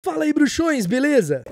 Fala aí, bruxões, beleza?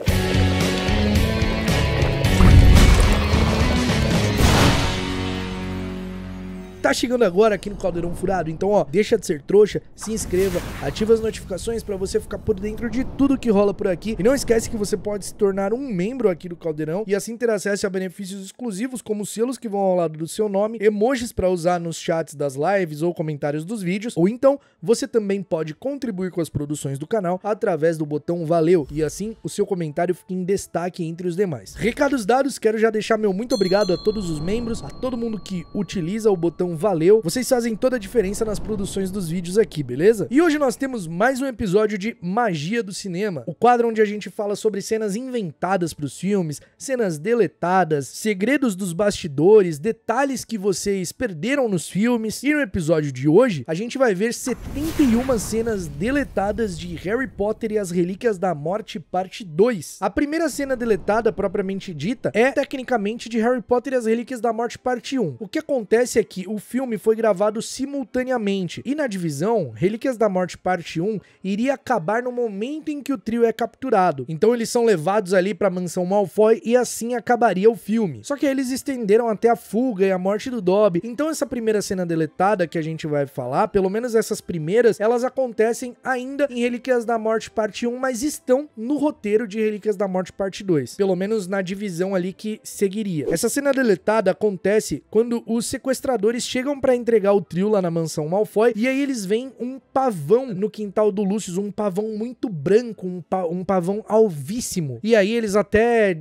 Tá chegando agora aqui no Caldeirão Furado, então ó, deixa de ser trouxa, se inscreva, ativa as notificações pra você ficar por dentro de tudo que rola por aqui. E não esquece que você pode se tornar um membro aqui do Caldeirão e assim ter acesso a benefícios exclusivos como selos que vão ao lado do seu nome, emojis pra usar nos chats das lives ou comentários dos vídeos, ou então você também pode contribuir com as produções do canal através do botão valeu e assim o seu comentário fica em destaque entre os demais. Recados dados, quero já deixar meu muito obrigado a todos os membros, a todo mundo que utiliza o botão valeu, vocês fazem toda a diferença nas produções dos vídeos aqui, beleza? E hoje nós temos mais um episódio de Magia do Cinema, o quadro onde a gente fala sobre cenas inventadas para os filmes, cenas deletadas, segredos dos bastidores, detalhes que vocês perderam nos filmes. E no episódio de hoje, a gente vai ver 71 cenas deletadas de Harry Potter e as Relíquias da Morte, parte 2. A primeira cena deletada, propriamente dita, é tecnicamente de Harry Potter e as Relíquias da Morte, parte 1. O que acontece é que o filme foi gravado simultaneamente, e na divisão, Relíquias da Morte parte 1 iria acabar no momento em que o trio é capturado. Então eles são levados ali pra mansão Malfoy e assim acabaria o filme. Só que eles estenderam até a fuga e a morte do Dobby. Então essa primeira cena deletada que a gente vai falar, pelo menos essas primeiras, elas acontecem ainda em Relíquias da Morte parte 1, mas estão no roteiro de Relíquias da Morte parte 2. Pelo menos na divisão ali que seguiria. Essa cena deletada acontece quando os sequestradores chegam pra entregar o trio lá na mansão Malfoy, e aí eles veem um pavão no quintal do Lucius, um pavão muito branco, um pavão alvíssimo. E aí eles até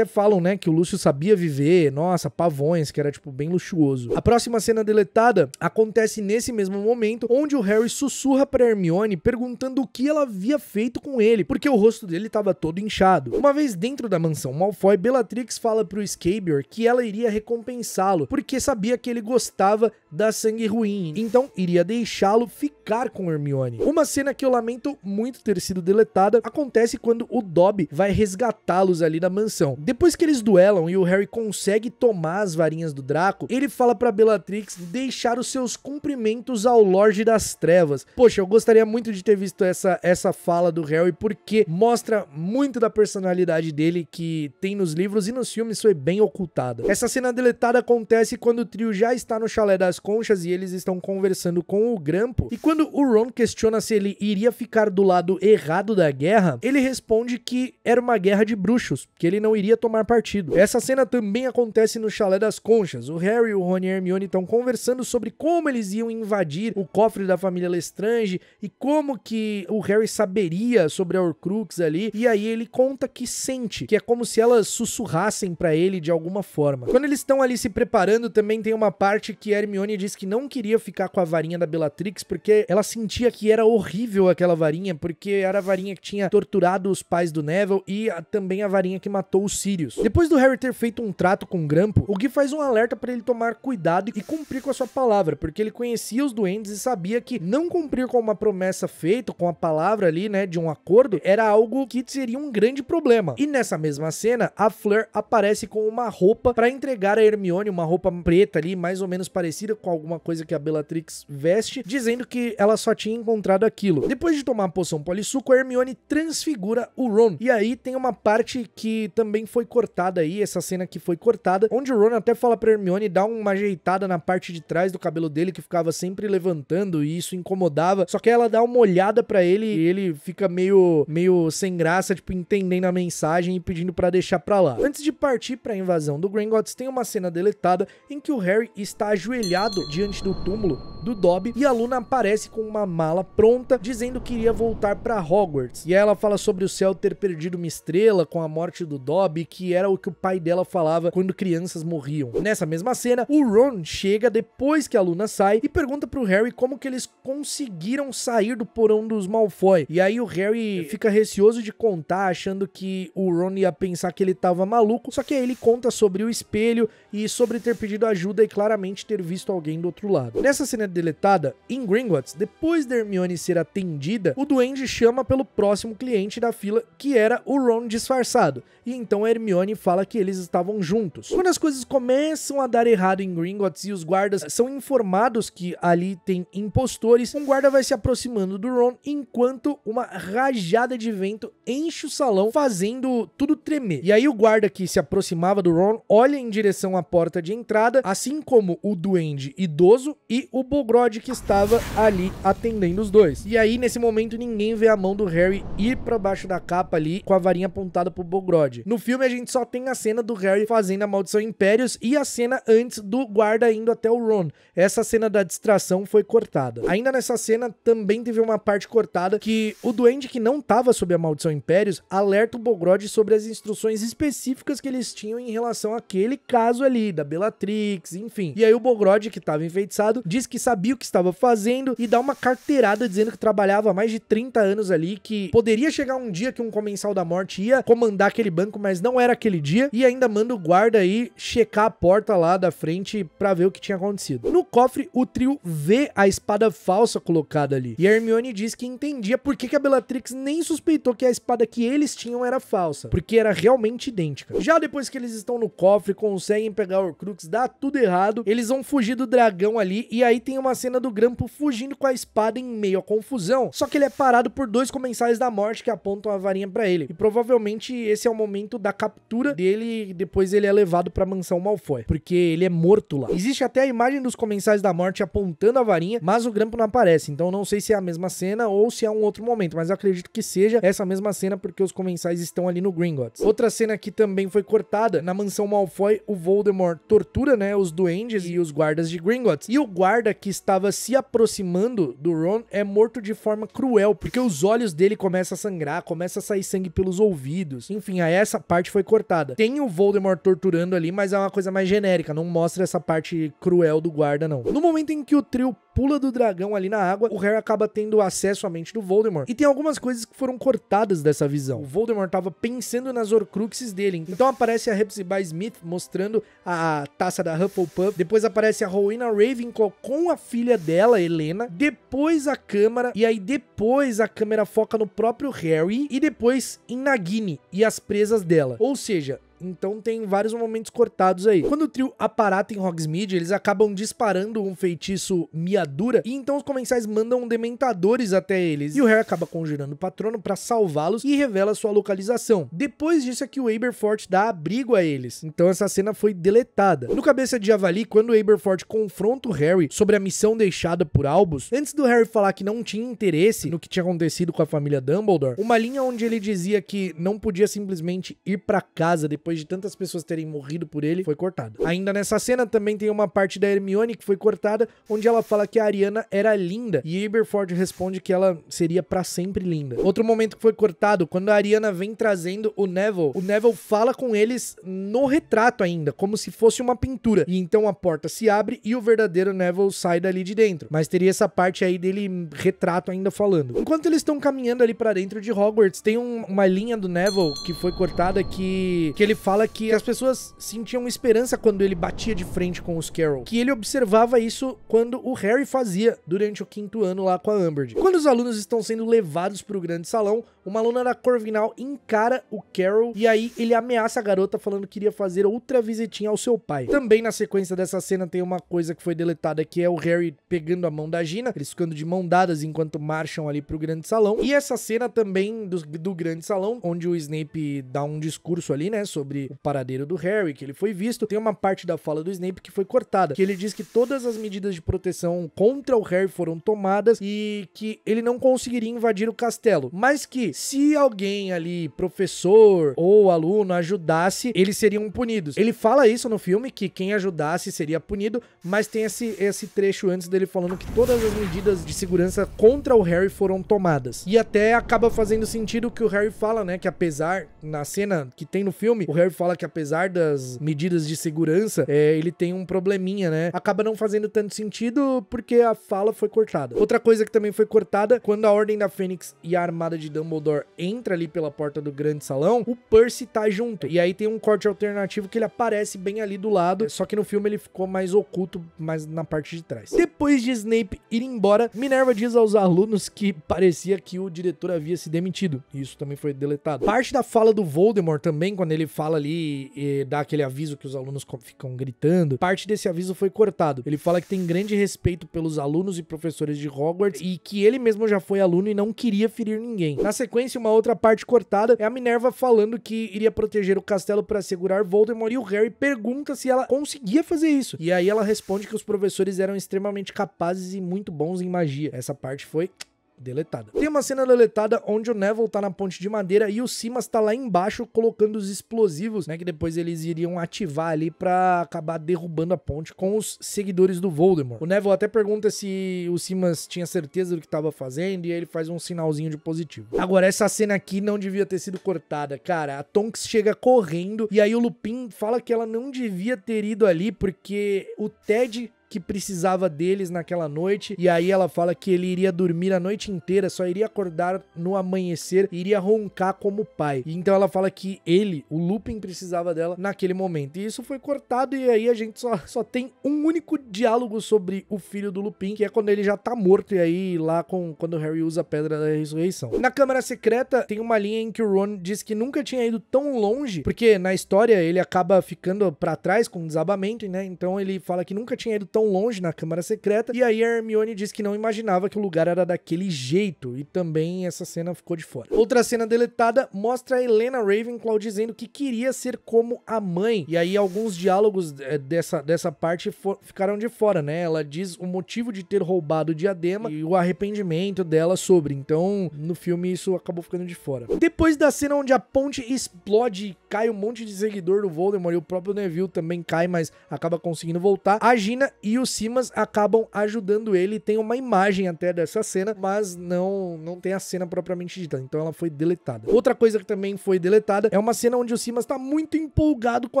falam, né, que o Lucius sabia viver, nossa, pavões, que era tipo bem luxuoso. A próxima cena deletada acontece nesse mesmo momento, onde o Harry sussurra pra Hermione perguntando o que ela havia feito com ele, porque o rosto dele tava todo inchado. Uma vez dentro da mansão Malfoy, Bellatrix fala pro Scabior que ela iria recompensá-lo, porque sabia que ele gostava da sangue ruim, então iria deixá-lo ficar com Hermione. Uma cena que eu lamento muito ter sido deletada acontece quando o Dobby vai resgatá-los ali da mansão. Depois que eles duelam e o Harry consegue tomar as varinhas do Draco, ele fala pra Bellatrix deixar os seus cumprimentos ao Lorde das Trevas. Poxa, eu gostaria muito de ter visto essa fala do Harry, porque mostra muito da personalidade dele que tem nos livros e nos filmes foi bem ocultada. Essa cena deletada acontece quando o trio já está no Chalé das Conchas e eles estão conversando com o Grampo, e quando o Ron questiona se ele iria ficar do lado errado da guerra, ele responde que era uma guerra de bruxos, que ele não iria tomar partido. Essa cena também acontece no Chalé das Conchas. O Harry, o Ron e a Hermione estão conversando sobre como eles iam invadir o cofre da família Lestrange e como que o Harry saberia sobre a Horcrux ali, e aí ele conta que sente, que é como se elas sussurrassem pra ele de alguma forma. Quando eles estão ali se preparando, também tem uma parte que a Hermione diz que não queria ficar com a varinha da Bellatrix porque ela sentia que era horrível aquela varinha, porque era a varinha que tinha torturado os pais do Neville e também a varinha que matou os Sirius. Depois do Harry ter feito um trato com o Grampo, o Gui faz um alerta para ele tomar cuidado e cumprir com a sua palavra, porque ele conhecia os duendes e sabia que não cumprir com uma promessa feita, com a palavra ali, né, de um acordo, era algo que seria um grande problema. E nessa mesma cena, a Fleur aparece com uma roupa para entregar a Hermione, uma roupa preta ali, mais ou menos parecida com alguma coisa que a Bellatrix veste, dizendo que ela só tinha encontrado aquilo. Depois de tomar a poção polissuco, a Hermione transfigura o Ron. E aí tem uma parte que também foi cortada aí, essa cena que foi cortada, onde o Ron até fala pra Hermione dar uma ajeitada na parte de trás do cabelo dele, que ficava sempre levantando e isso incomodava. Só que ela dá uma olhada pra ele e ele fica meio sem graça, tipo, entendendo a mensagem e pedindo pra deixar pra lá. Antes de partir pra invasão do Gringotts, tem uma cena deletada em que o Harry está ajoelhado diante do túmulo do Dobby e a Luna aparece com uma mala pronta dizendo que iria voltar pra Hogwarts. E aí ela fala sobre o céu ter perdido uma estrela com a morte do Dobby, que era o que o pai dela falava quando crianças morriam. Nessa mesma cena, o Ron chega depois que a Luna sai e pergunta pro Harry como que eles conseguiram sair do porão dos Malfoy. E aí o Harry fica receoso de contar, achando que o Ron ia pensar que ele tava maluco, só que aí ele conta sobre o espelho e sobre ter pedido ajuda e claramente ter visto alguém do outro lado. Nessa cena deletada, em Gringotts, depois da Hermione ser atendida, o Duende chama pelo próximo cliente da fila, que era o Ron disfarçado. E então a Hermione fala que eles estavam juntos. Quando as coisas começam a dar errado em Gringotts e os guardas são informados que ali tem impostores, um guarda vai se aproximando do Ron enquanto uma rajada de vento enche o salão, fazendo tudo tremer. E aí o guarda que se aproximava do Ron olha em direção à porta de entrada, assim como o Duende idoso e o Bogrod que estava ali atendendo os dois. E aí nesse momento ninguém vê a mão do Harry ir pra baixo da capa ali com a varinha apontada pro Bogrod. No filme a gente só tem a cena do Harry fazendo a maldição Impérios e a cena antes do guarda indo até o Ron. Essa cena da distração foi cortada. Ainda nessa cena também teve uma parte cortada que o Duende que não tava sob a maldição Impérios alerta o Bogrod sobre as instruções específicas que eles tinham em relação àquele caso ali, da Bellatrix, enfim. E aí o Bogrod, que tava enfeitiçado, diz que sabia o que estava fazendo e dá uma carteirada dizendo que trabalhava há mais de 30 anos ali, que poderia chegar um dia que um Comensal da Morte ia comandar aquele banco, mas não era aquele dia, e ainda manda o guarda aí checar a porta lá da frente pra ver o que tinha acontecido. No cofre, o trio vê a espada falsa colocada ali, e a Hermione diz que entendia por que a Bellatrix nem suspeitou que a espada que eles tinham era falsa, porque era realmente idêntica. Já depois que eles estão no cofre, conseguem pegar o Horcrux, dá tudo errado, eles vão fugir do dragão ali, e aí tem uma cena do Grampo fugindo com a espada em meio à confusão, só que ele é parado por dois Comensais da Morte que apontam a varinha pra ele, e provavelmente esse é o momento da captura dele, e depois ele é levado pra mansão Malfoy, porque ele é morto lá. Existe até a imagem dos Comensais da Morte apontando a varinha, mas o Grampo não aparece, então não sei se é a mesma cena ou se é um outro momento, mas eu acredito que seja essa mesma cena porque os Comensais estão ali no Gringotts. Outra cena que também foi cortada, na mansão Malfoy, o Voldemort tortura, né, os duendes e os guardas de Gringotts, e o guarda que estava se aproximando do Ron é morto de forma cruel, porque os olhos dele começam a sangrar, começa a sair sangue pelos ouvidos, enfim, aí essa parte foi cortada. Tem o Voldemort torturando ali, mas é uma coisa mais genérica, não mostra essa parte cruel do guarda, não. No momento em que o trio pula do dragão ali na água, o Harry acaba tendo acesso à mente do Voldemort. E tem algumas coisas que foram cortadas dessa visão. O Voldemort tava pensando nas Horcruxes dele. Então aparece a Hepzibah Smith mostrando a taça da Hufflepuff. Depois aparece a Rowena Ravenclaw com a filha dela, Helena. Depois a câmera. E aí depois a câmera foca no próprio Harry. E depois em Nagini e as presas dela. Ou seja, então tem vários momentos cortados aí. Quando o trio aparata em Hogsmeade, eles acabam disparando um feitiço Miadura, e então os Comensais mandam dementadores até eles, e o Harry acaba conjurando o patrono pra salvá-los e revela sua localização. Depois disso é que o Aberforth dá abrigo a eles, então essa cena foi deletada. No Cabeça de Javali, quando o Aberforth confronta o Harry sobre a missão deixada por Albus, antes do Harry falar que não tinha interesse no que tinha acontecido com a família Dumbledore, uma linha onde ele dizia que não podia simplesmente ir pra casa depois de tantas pessoas terem morrido por ele, foi cortada. Ainda nessa cena também tem uma parte da Hermione que foi cortada, onde ela fala que a Ariana era linda, e Aberforth responde que ela seria pra sempre linda. Outro momento que foi cortado, quando a Ariana vem trazendo o Neville fala com eles no retrato ainda, como se fosse uma pintura, e então a porta se abre e o verdadeiro Neville sai dali de dentro, mas teria essa parte aí dele retrato ainda falando. Enquanto eles estão caminhando ali pra dentro de Hogwarts, tem uma linha do Neville que foi cortada que ele fala que as pessoas sentiam esperança quando ele batia de frente com os Carroll, que ele observava isso quando o Harry fazia durante o 5º ano lá com a Umbridge. Quando os alunos estão sendo levados pro grande salão, uma aluna da Corvinal encara o Carroll e aí ele ameaça a garota falando que iria fazer outra visitinha ao seu pai. Também na sequência dessa cena tem uma coisa que foi deletada, que é o Harry pegando a mão da Gina, eles ficando de mão dadas enquanto marcham ali pro grande salão, e essa cena também do grande salão, onde o Snape dá um discurso ali, né, sobre o paradeiro do Harry, que ele foi visto. Tem uma parte da fala do Snape que foi cortada, que ele diz que todas as medidas de proteção contra o Harry foram tomadas e que ele não conseguiria invadir o castelo, mas que se alguém ali, professor ou aluno, ajudasse, eles seriam punidos. Ele fala isso no filme, que quem ajudasse seria punido, mas tem esse trecho antes dele falando que todas as medidas de segurança contra o Harry foram tomadas. E até acaba fazendo sentido o que o Harry fala, né, que apesar, na cena que tem no filme, o Harry fala que apesar das medidas de segurança, ele tem um probleminha, né? Acaba não fazendo tanto sentido porque a fala foi cortada. Outra coisa que também foi cortada, quando a Ordem da Fênix e a Armada de Dumbledore entra ali pela porta do grande salão, o Percy tá junto. E aí tem um corte alternativo que ele aparece bem ali do lado, só que no filme ele ficou mais oculto, mais na parte de trás. Depois de Snape ir embora, Minerva diz aos alunos que parecia que o diretor havia se demitido. Isso também foi deletado. Parte da fala do Voldemort também, quando ele fala ali e dá aquele aviso que os alunos ficam gritando, parte desse aviso foi cortado. Ele fala que tem grande respeito pelos alunos e professores de Hogwarts e que ele mesmo já foi aluno e não queria ferir ninguém. Na sequência, uma outra parte cortada é a Minerva falando que iria proteger o castelo para segurar Voldemort e o Harry pergunta se ela conseguia fazer isso. E aí ela responde que os professores eram extremamente capazes e muito bons em magia. Essa parte foi deletada. Tem uma cena deletada onde o Neville tá na ponte de madeira e o Simas tá lá embaixo colocando os explosivos, né, que depois eles iriam ativar ali pra acabar derrubando a ponte com os seguidores do Voldemort. O Neville até pergunta se o Simas tinha certeza do que tava fazendo e aí ele faz um sinalzinho de positivo. Agora, essa cena aqui não devia ter sido cortada, cara. A Tonks chega correndo e aí o Lupin fala que ela não devia ter ido ali porque o Ted que precisava deles naquela noite, e aí ela fala que ele iria dormir a noite inteira, só iria acordar no amanhecer e iria roncar como pai. E então ela fala que ele, o Lupin, precisava dela naquele momento. E isso foi cortado e aí a gente só tem um único diálogo sobre o filho do Lupin, que é quando ele já tá morto, e aí lá quando o Harry usa a Pedra da Ressurreição. Na Câmara Secreta tem uma linha em que o Ron diz que nunca tinha ido tão longe, porque na história ele acaba ficando pra trás com um desabamento, né? Então ele fala que nunca tinha ido tão longe na Câmara Secreta, e aí a Hermione diz que não imaginava que o lugar era daquele jeito, e também essa cena ficou de fora. Outra cena deletada mostra a Helena Ravenclaw dizendo que queria ser como a mãe, e aí alguns diálogos dessa parte ficaram de fora, né? Ela diz o motivo de ter roubado o diadema e o arrependimento dela sobre, então no filme isso acabou ficando de fora. Depois da cena onde a ponte explode e cai um monte de seguidor do Voldemort e o próprio Neville também cai, mas acaba conseguindo voltar, a Gina e o Simas acabam ajudando ele. Tem uma imagem até dessa cena, mas não tem a cena propriamente dita, então ela foi deletada. Outra coisa que também foi deletada é uma cena onde o Simas tá muito empolgado com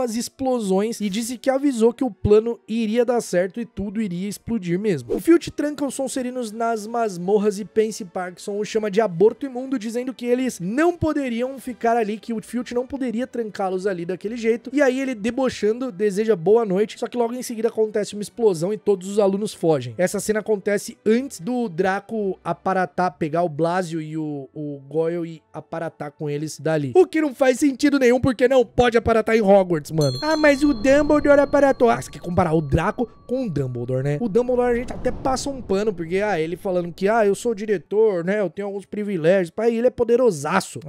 as explosões e disse que avisou que o plano iria dar certo e tudo iria explodir mesmo. O Filch tranca os Sonserinos nas masmorras e Pansy Parkinson o chama de aborto imundo, dizendo que eles não poderiam ficar ali, que o Filch não poderia trancá-los ali daquele jeito, e aí ele, debochando, deseja boa noite, só que logo em seguida acontece uma explosão e todos os alunos fogem. Essa cena acontece antes do Draco aparatar, pegar o Blasio e o Goyle e aparatar com eles dali. O que não faz sentido nenhum, porque não pode aparatar em Hogwarts, mano. Ah, mas o Dumbledore aparatou. Ah, você quer comparar o Draco com o Dumbledore, né? O Dumbledore a gente até passa um pano, porque, ele falando que, eu sou diretor, né, eu tenho alguns privilégios, ele é poderosaço.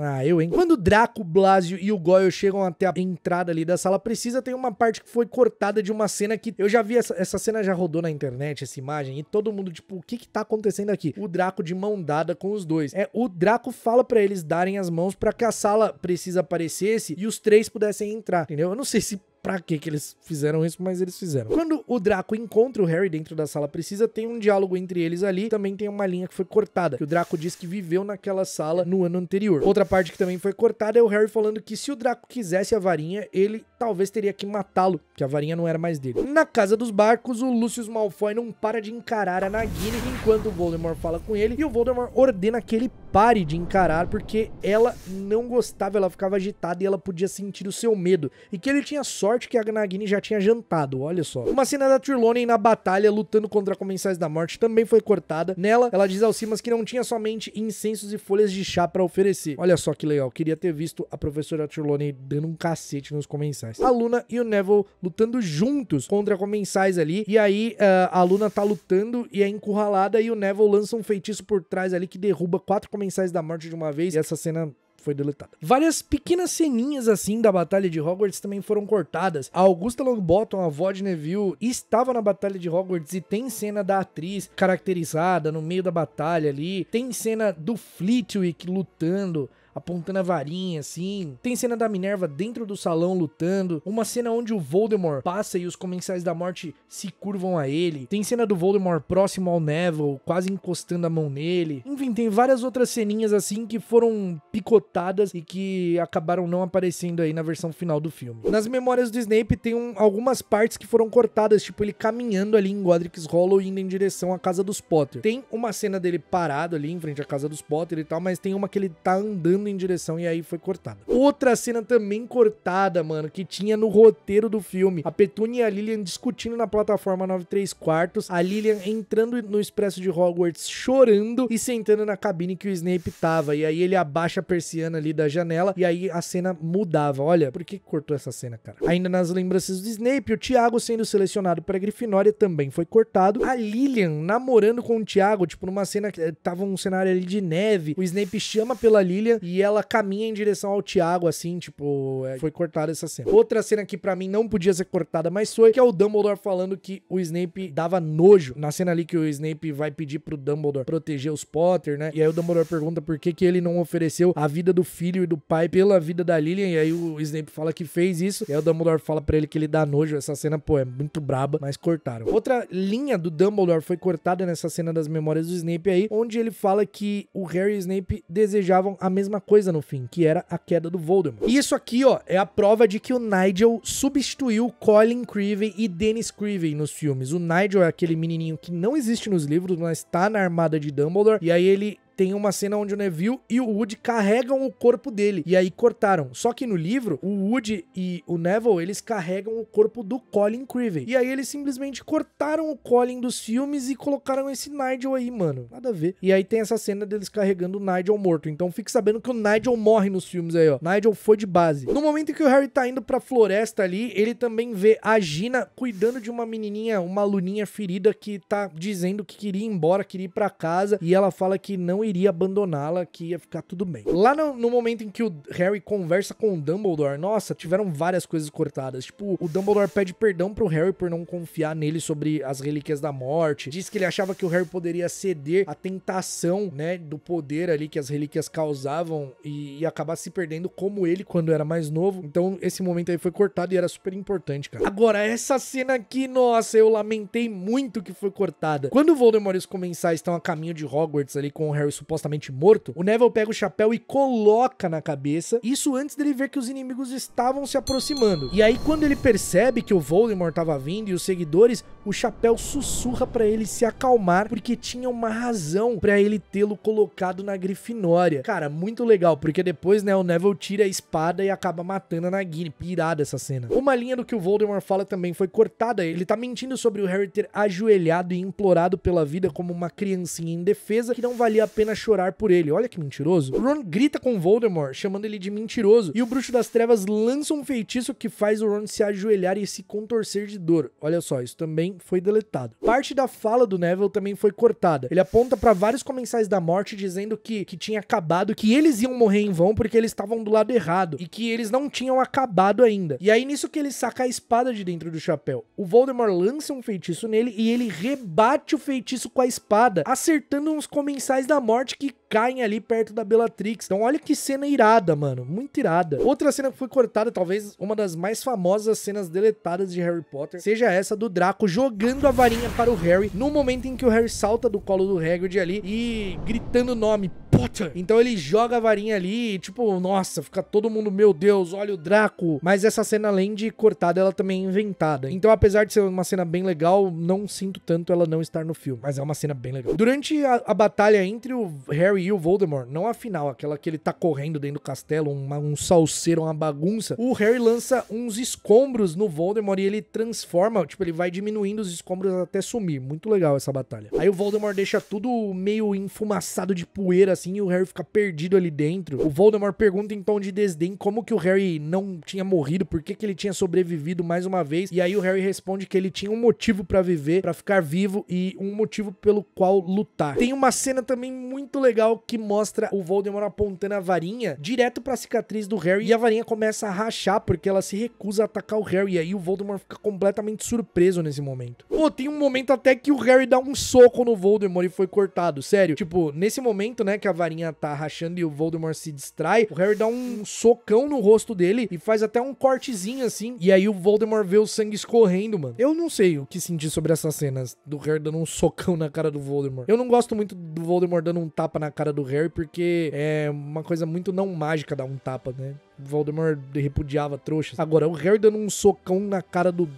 Hein? Quando o Draco, o Blasio e o Goyle chegam até a entrada ali da sala precisa, tem uma parte que foi cortada de uma cena que eu já vi, essa cena já rodou na internet, essa imagem, e todo mundo, tipo, o que tá acontecendo aqui? O Draco de mão dada com os dois. O Draco fala pra eles darem as mãos pra que a sala precisa aparecesse e os três pudessem entrar, entendeu? Eu não sei se pra que eles fizeram isso, mas eles fizeram. Quando o Draco encontra o Harry dentro da sala precisa, tem um diálogo entre eles ali, também tem uma linha que foi cortada, que o Draco diz que viveu naquela sala no ano anterior. Outra parte que também foi cortada é o Harry falando que se o Draco quisesse a varinha, ele talvez teria que matá-lo, que a varinha não era mais dele. Na Casa dos Barcos, o Lucius Malfoy não para de encarar a Nagini enquanto o Voldemort fala com ele, e o Voldemort ordena que ele pare de encarar, porque ela não gostava, ela ficava agitada e ela podia sentir o seu medo, e que ele tinha sorte que a Nagini já tinha jantado, olha só. Uma cena da Trelawney na batalha, lutando contra Comensais da Morte, também foi cortada. Nela, ela diz ao Simas que não tinha somente incensos e folhas de chá pra oferecer. Olha só que legal, queria ter visto a professora Trelawney dando um cacete nos Comensais. A Luna e o Neville lutando juntos contra Comensais ali, e aí a Luna tá lutando e é encurralada, e o Neville lança um feitiço por trás ali que derruba 4 Comensais da Morte de uma vez, e essa cena foi deletada. Várias pequenas ceninhas assim da Batalha de Hogwarts também foram cortadas. A Augusta Longbottom, a avó de Neville, estava na Batalha de Hogwarts e tem cena da atriz caracterizada no meio da batalha ali. Tem cena do Flitwick lutando apontando a varinha, assim. Tem cena da Minerva dentro do salão lutando. Uma cena onde o Voldemort passa e os Comensais da Morte se curvam a ele. Tem cena do Voldemort próximo ao Neville, quase encostando a mão nele. Enfim, tem várias outras ceninhas assim que foram picotadas e que acabaram não aparecendo aí na versão final do filme. Nas memórias do Snape tem algumas partes que foram cortadas, tipo ele caminhando ali em Godric's Hollow indo em direção à casa dos Potter. Tem uma cena dele parado ali em frente à casa dos Potter e tal, mas tem uma que ele tá andando em direção e aí foi cortada. Outra cena também cortada, mano, que tinha no roteiro do filme. A Petúnia e a Lilian discutindo na plataforma 9/3/4, a Lilian entrando no Expresso de Hogwarts chorando e sentando na cabine que o Snape tava. E aí ele abaixa a persiana ali da janela e aí a cena mudava. Olha, por que cortou essa cena, cara? Ainda nas lembranças do Snape, o Tiago sendo selecionado pra Grifinória também foi cortado. A Lilian namorando com o Tiago, tipo numa cena que tava um cenário ali de neve, o Snape chama pela Lilian e ela caminha em direção ao Tiago, assim, tipo, foi cortada essa cena. Outra cena que pra mim não podia ser cortada, mas foi, que é o Dumbledore falando que o Snape dava nojo. Na cena ali que o Snape vai pedir pro Dumbledore proteger os Potter, né? E aí o Dumbledore pergunta por que ele não ofereceu a vida do filho e do pai pela vida da Lilian, e aí o Snape fala que fez isso, e aí o Dumbledore fala pra ele que ele dá nojo. Essa cena, pô, é muito braba, mas cortaram. Outra linha do Dumbledore foi cortada nessa cena das memórias do Snape aí, onde ele fala que o Harry e o Snape desejavam a mesma coisa no fim, que era a queda do Voldemort. E isso aqui, ó, é a prova de que o Nigel substituiu Colin Creevey e Dennis Creevey nos filmes. O Nigel é aquele menininho que não existe nos livros, mas tá na armada de Dumbledore, e aí ele tem uma cena onde o Neville e o Woody carregam o corpo dele, e aí cortaram. Só que no livro, o Woody e o Neville, eles carregam o corpo do Colin Creevey. E aí eles simplesmente cortaram o Colin dos filmes e colocaram esse Nigel aí, mano. Nada a ver. E aí tem essa cena deles carregando o Nigel morto. Então fique sabendo que o Nigel morre nos filmes aí, ó. Nigel foi de base. No momento em que o Harry tá indo pra floresta ali, ele também vê a Gina cuidando de uma menininha, uma aluninha ferida que tá dizendo que queria ir embora, queria ir pra casa, e ela fala que não iria abandoná-la, que ia ficar tudo bem. Lá no momento em que o Harry conversa com o Dumbledore, nossa, tiveram várias coisas cortadas. Tipo, o Dumbledore pede perdão pro Harry por não confiar nele sobre as relíquias da morte. Diz que ele achava que o Harry poderia ceder à tentação, né, do poder ali que as relíquias causavam e acabar se perdendo como ele quando era mais novo. Então, esse momento aí foi cortado e era super importante, cara. Agora, essa cena aqui, nossa, eu lamentei muito que foi cortada. Quando o Voldemort e os Comensais estão a caminho de Hogwarts ali com o Harry supostamente morto, o Neville pega o chapéu e coloca na cabeça, isso antes dele ver que os inimigos estavam se aproximando. E aí quando ele percebe que o Voldemort tava vindo e os seguidores, o chapéu sussurra pra ele se acalmar, porque tinha uma razão pra ele tê-lo colocado na Grifinória. Cara, muito legal, porque depois, né, o Neville tira a espada e acaba matando a Nagini. Pirada essa cena. Uma linha do que o Voldemort fala também foi cortada. Ele tá mentindo sobre o Harry ter ajoelhado e implorado pela vida como uma criancinha indefesa que não valia a pena chorar por ele. Olha que mentiroso. O Ron grita com Voldemort, chamando ele de mentiroso, e o Bruxo das Trevas lança um feitiço que faz o Ron se ajoelhar e se contorcer de dor. Olha só, isso também foi deletado. Parte da fala do Neville também foi cortada. Ele aponta para vários Comensais da Morte dizendo que tinha acabado, que eles iam morrer em vão porque eles estavam do lado errado e que eles não tinham acabado ainda. E aí nisso que ele saca a espada de dentro do chapéu. O Voldemort lança um feitiço nele e ele rebate o feitiço com a espada, acertando uns Comensais da Morte que caem ali perto da Bellatrix. Então olha que cena irada, mano. Muito irada. Outra cena que foi cortada, talvez uma das mais famosas cenas deletadas de Harry Potter, seja essa do Draco jogando a varinha para o Harry, no momento em que o Harry salta do colo do Hagrid ali e gritando o nome Potter. Então ele joga a varinha ali e tipo, nossa, fica todo mundo, meu Deus, olha o Draco. Mas essa cena, além de cortada, ela também é inventada. Então apesar de ser uma cena bem legal, não sinto tanto ela não estar no filme. Mas é uma cena bem legal. Durante a batalha entre o Harry e o Voldemort, não a final, aquela que ele tá correndo dentro do castelo, um salseiro, uma bagunça, o Harry lança uns escombros no Voldemort e ele transforma, tipo, ele vai diminuindo os escombros até sumir. Muito legal essa batalha. Aí o Voldemort deixa tudo meio enfumaçado de poeira, assim, e o Harry fica perdido ali dentro. O Voldemort pergunta em tom de desdém como que o Harry não tinha morrido, por que ele tinha sobrevivido mais uma vez, e aí o Harry responde que ele tinha um motivo pra viver, pra ficar vivo e um motivo pelo qual lutar. Tem uma cena também muito legal legal que mostra o Voldemort apontando a varinha direto pra cicatriz do Harry e a varinha começa a rachar porque ela se recusa a atacar o Harry. E aí o Voldemort fica completamente surpreso nesse momento. Pô, tem um momento até que o Harry dá um soco no Voldemort e foi cortado, sério. Tipo, nesse momento, né, que a varinha tá rachando e o Voldemort se distrai, o Harry dá um socão no rosto dele e faz até um cortezinho assim. E aí o Voldemort vê o sangue escorrendo, mano. Eu não sei o que sentir sobre essas cenas do Harry dando um socão na cara do Voldemort. Eu não gosto muito do Voldemort dando um tapa na cara do Harry porque é uma coisa muito não mágica dar um tapa, né? Voldemort repudiava trouxas. Agora, o Harry dando um socão na cara do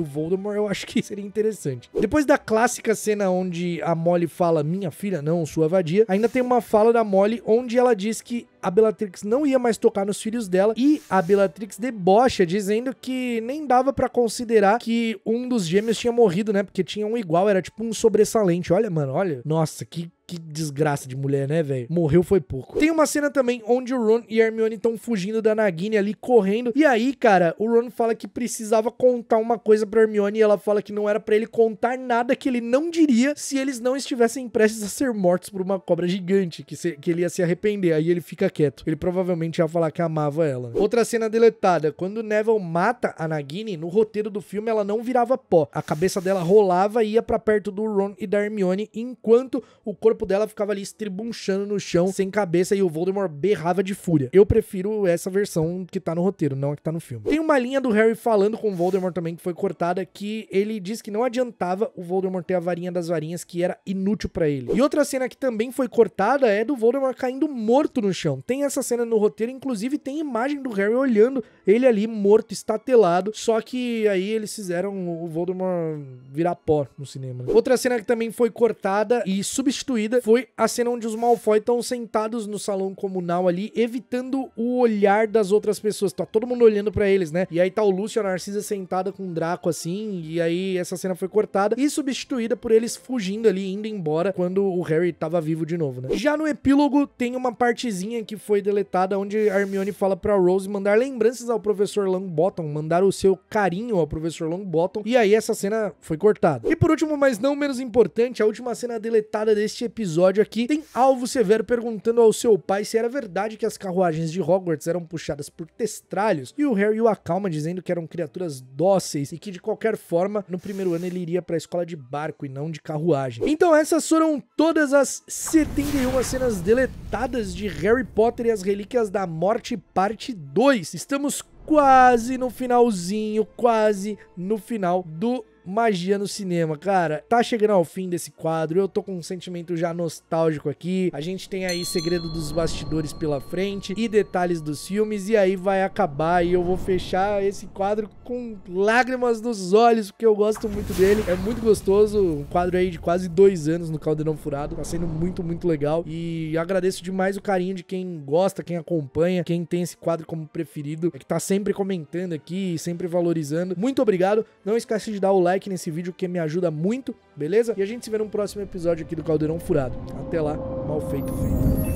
Voldemort, eu acho que seria interessante. Depois da clássica cena onde a Molly fala, minha filha não, sua vadia, ainda tem uma fala da Molly onde ela diz que a Bellatrix não ia mais tocar nos filhos dela e a Bellatrix debocha, dizendo que nem dava pra considerar que um dos gêmeos tinha morrido, né? Porque tinha um igual, era tipo um sobressalente. Olha, mano, olha. Nossa, que desgraça de mulher, né, velho? Morreu foi pouco. Tem uma cena também onde o Ron e a Hermione estão fugindo da Nagini ali, correndo. E aí, cara, o Ron fala que precisava contar uma coisa pra Hermione e ela fala que não era pra ele contar nada que ele não diria se eles não estivessem prestes a ser mortos por uma cobra gigante, que ele ia se arrepender. Aí ele fica quieto. Ele provavelmente ia falar que amava ela. Outra cena deletada. Quando o Neville mata a Nagini, no roteiro do filme ela não virava pó. A cabeça dela rolava e ia pra perto do Ron e da Hermione, enquanto o corpo dela ficava ali estribunchando no chão, sem cabeça, e o Voldemort berrava de fúria. Eu prefiro essa versão que tá no roteiro, não a que tá no filme. Tem uma linha do Harry falando com o Voldemort também, que foi cortada, que ele diz que não adiantava o Voldemort ter a varinha das varinhas, que era inútil pra ele. E outra cena que também foi cortada é do Voldemort caindo morto no chão. Tem essa cena no roteiro, inclusive tem imagem do Harry olhando ele ali morto, estatelado, só que aí eles fizeram o Voldemort virar pó no cinema. Outra cena que também foi cortada e substituída foi a cena onde os Malfoy estão sentados no salão comunal ali, evitando o olhar das outras pessoas. Tá todo mundo olhando pra eles, né? E aí tá o Lúcio e a Narcisa sentada com o Draco assim, e aí essa cena foi cortada e substituída por eles fugindo ali, indo embora quando o Harry tava vivo de novo, né? Já no epílogo tem uma partezinha que foi deletada onde a Hermione fala pra Rose mandar lembranças ao professor Longbottom, mandar o seu carinho ao professor Longbottom, e aí essa cena foi cortada. E por último, mas não menos importante, a última cena deletada deste episódio aqui tem Alvo Severo perguntando ao seu pai se era verdade que as carruagens de Hogwarts eram puxadas por testralhos, e o Harry o acalma dizendo que eram criaturas dóceis e que de qualquer forma no primeiro ano ele iria pra escola de barco e não de carruagem. Então essas foram todas as 71 cenas deletadas de Harry Potter e as Relíquias da Morte parte 2. Estamos quase no finalzinho, quase no final do Magia no Cinema, cara. Tá chegando ao fim desse quadro, eu tô com um sentimento já nostálgico aqui. A gente tem aí Segredo dos Bastidores pela frente e detalhes dos filmes, e aí vai acabar e eu vou fechar esse quadro com lágrimas nos olhos, porque eu gosto muito dele, é muito gostoso. Um quadro aí de quase 2 anos no Caldeirão Furado, tá sendo muito, muito legal, e agradeço demais o carinho de quem gosta, quem acompanha, quem tem esse quadro como preferido, que tá sempre comentando aqui, sempre valorizando. Muito obrigado, não esquece de dar o like nesse vídeo que me ajuda muito, beleza? E a gente se vê no próximo episódio aqui do Caldeirão Furado. Até lá, mal feito feito.